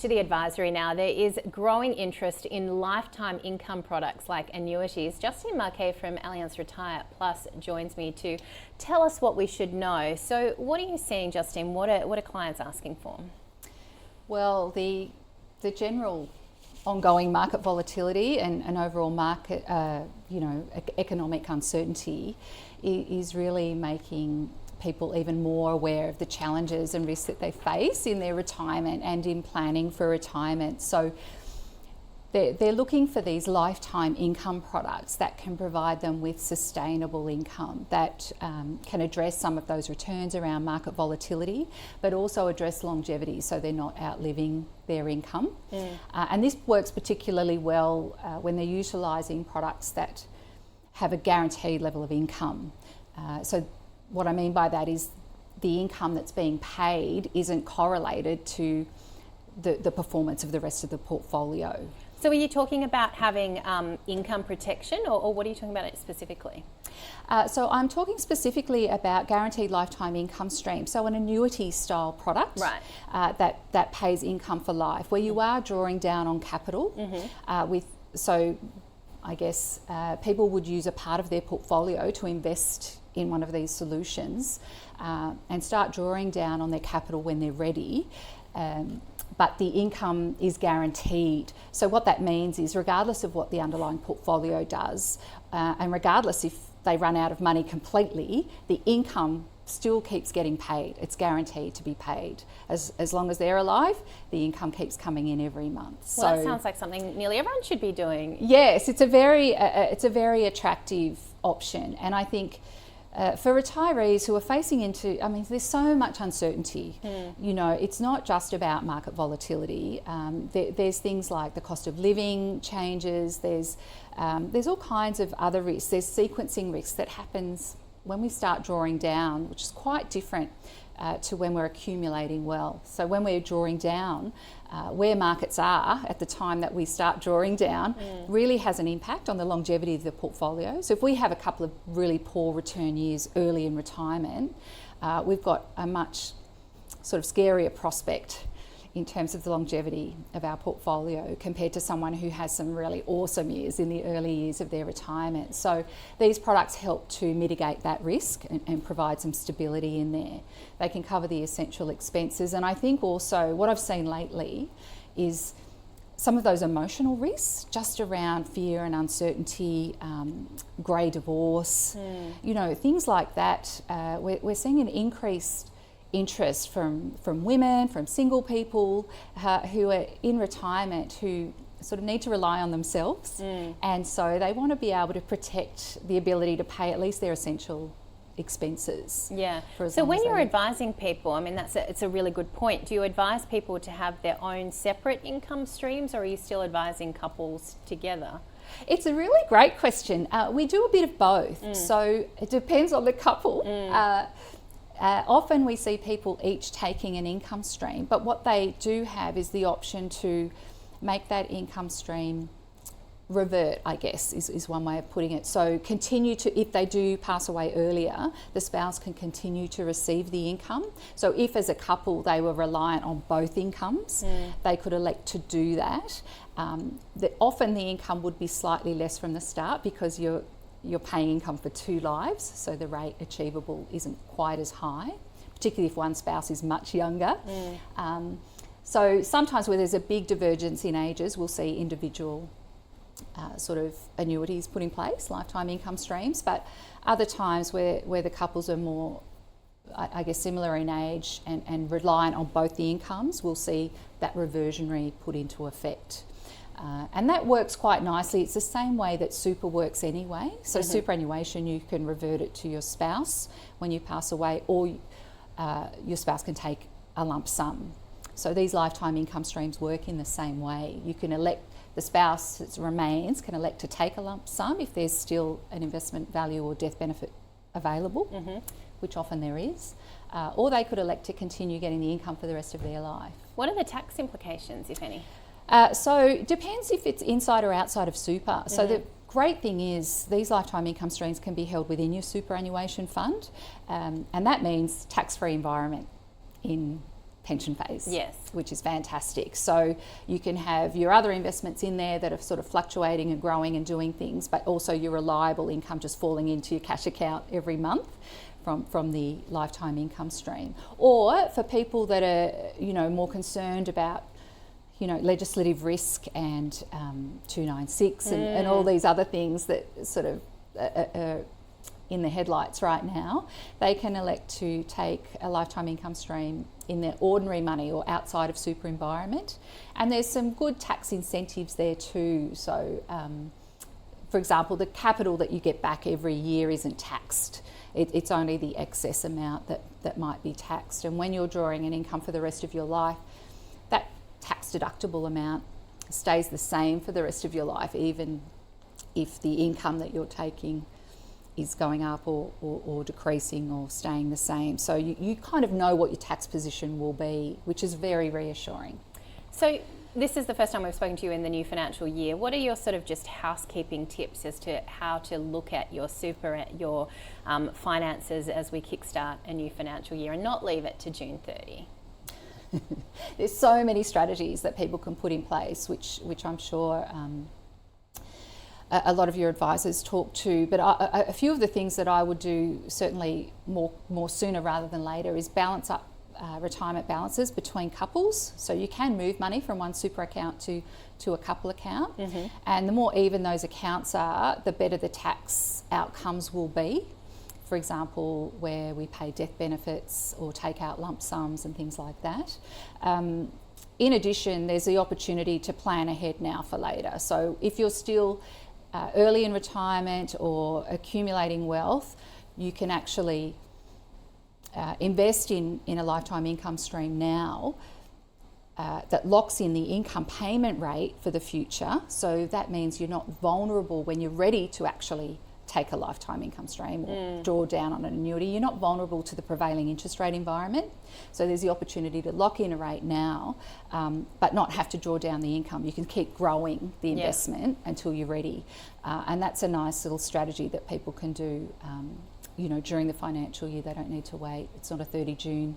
To the advisory now, there is growing interest in lifetime income products like annuities. Justine Marquet from Allianz Retire Plus joins me to tell us what we should know. So what are you seeing, Justine? What are clients asking for? Well, the general ongoing market volatility and overall market, economic uncertainty is really making people even more aware of the challenges and risks that they face in their retirement and in planning for retirement. So they're looking for these lifetime income products that can provide them with sustainable income, that can address some of those returns around market volatility, but also address longevity so they're not outliving their income. And this works particularly well when they're utilising products that have a guaranteed level of income. So what I mean by that is the income that's being paid isn't correlated to the performance of the rest of the portfolio. So are you talking about having income protection, or what are you talking about specifically? So I'm talking specifically about guaranteed lifetime income stream, so an annuity style product, right. That pays income for life, where you are drawing down on capital so I guess people would use a part of their portfolio to invest in one of these solutions and start drawing down on their capital when they're ready. But the income is guaranteed. So what that means is regardless of what the underlying portfolio does, and regardless if they run out of money completely, the income still keeps getting paid. It's guaranteed to be paid. As long as they're alive, the income keeps coming in every month. Well, that sounds like something nearly everyone should be doing. Yes, it's a very attractive option, and I think for retirees who are facing into, there's so much uncertainty. You know, it's not just about market volatility. There's things like the cost of living changes. There's all kinds of other risks. There's sequencing risks that happens when we start drawing down, which is quite different to when we're accumulating wealth. So when we're drawing down, where markets are at the time that we start drawing down really has an impact on the longevity of the portfolio. So if we have a couple of really poor return years early in retirement, we've got a much sort of scarier prospect in terms of the longevity of our portfolio compared to someone who has some really awesome years in the early years of their retirement. So these products help to mitigate that risk and provide some stability in there. They can cover the essential expenses, and I think also what I've seen lately is some of those emotional risks just around fear and uncertainty, grey divorce, things like that. We're seeing an increased interest from women, from single people who are in retirement who sort of need to rely on themselves, and so they want to be able to protect the ability to pay at least their essential expenses. Yeah. So when you're advising people, it's a really good point. Do you advise people to have their own separate income streams, or are you still advising couples together? It's a really great question. We do a bit of both, so it depends on the couple. Often we see people each taking an income stream, but what they do have is the option to make that income stream revert, I guess, is one way of putting it. So continue to, if they do pass away earlier, the spouse can continue to receive the income. So if as a couple they were reliant on both incomes, they could elect to do that. Often the income would be slightly less from the start because you're paying income for two lives, so the rate achievable isn't quite as high, particularly if one spouse is much younger. So sometimes where there's a big divergence in ages, we'll see individual sort of annuities put in place, lifetime income streams, but other times where the couples are more, I guess, similar in age and reliant on both the incomes, we'll see that reversionary put into effect. And that works quite nicely. It's the same way that super works anyway. So superannuation, you can revert it to your spouse when you pass away, or your spouse can take a lump sum. So these lifetime income streams work in the same way. You can elect, the spouse's remains can elect to take a lump sum if there's still an investment value or death benefit available, which often there is, or they could elect to continue getting the income for the rest of their life. What are the tax implications, if any? So it depends if it's inside or outside of super. So the great thing is these lifetime income streams can be held within your superannuation fund, and that means tax-free environment in pension phase, Yes. which is fantastic. So you can have your other investments in there that are sort of fluctuating and growing and doing things, but also your reliable income just falling into your cash account every month from the lifetime income stream. Or for people that are, you know, more concerned about, you know, legislative risk and 296 and all these other things that sort of are in the headlights right now, they can elect to take a lifetime income stream in their ordinary money or outside of super environment. And there's some good tax incentives there too. So, for example, the capital that you get back every year isn't taxed. It's only the excess amount that might be taxed. And when you're drawing an income for the rest of your life, that tax deductible amount stays the same for the rest of your life, even if the income that you're taking is going up or decreasing or staying the same. So you kind of know what your tax position will be, which is very reassuring. So this is the first time we've spoken to you in the new financial year. What are your sort of just housekeeping tips as to how to look at your super, your finances as we kickstart a new financial year and not leave it to June 30? There's so many strategies that people can put in place, which I'm sure a lot of your advisors talk to, but a few of the things that I would do certainly more sooner rather than later is balance up retirement balances between couples. So you can move money from one super account to a couple account, and the more even those accounts are, the better the tax outcomes will be. For example, where we pay death benefits or take out lump sums and things like that. In addition, there's the opportunity to plan ahead now for later. So if you're still early in retirement or accumulating wealth, you can actually invest in a lifetime income stream now that locks in the income payment rate for the future. So that means you're not vulnerable when you're ready to actually take a lifetime income stream or draw down on an annuity. You're not vulnerable to the prevailing interest rate environment. So there's the opportunity to lock in a rate now, but not have to draw down the income. You can keep growing the investment until you're ready. And that's a nice little strategy that people can do, you know, during the financial year. They don't need to wait. It's not a 30 June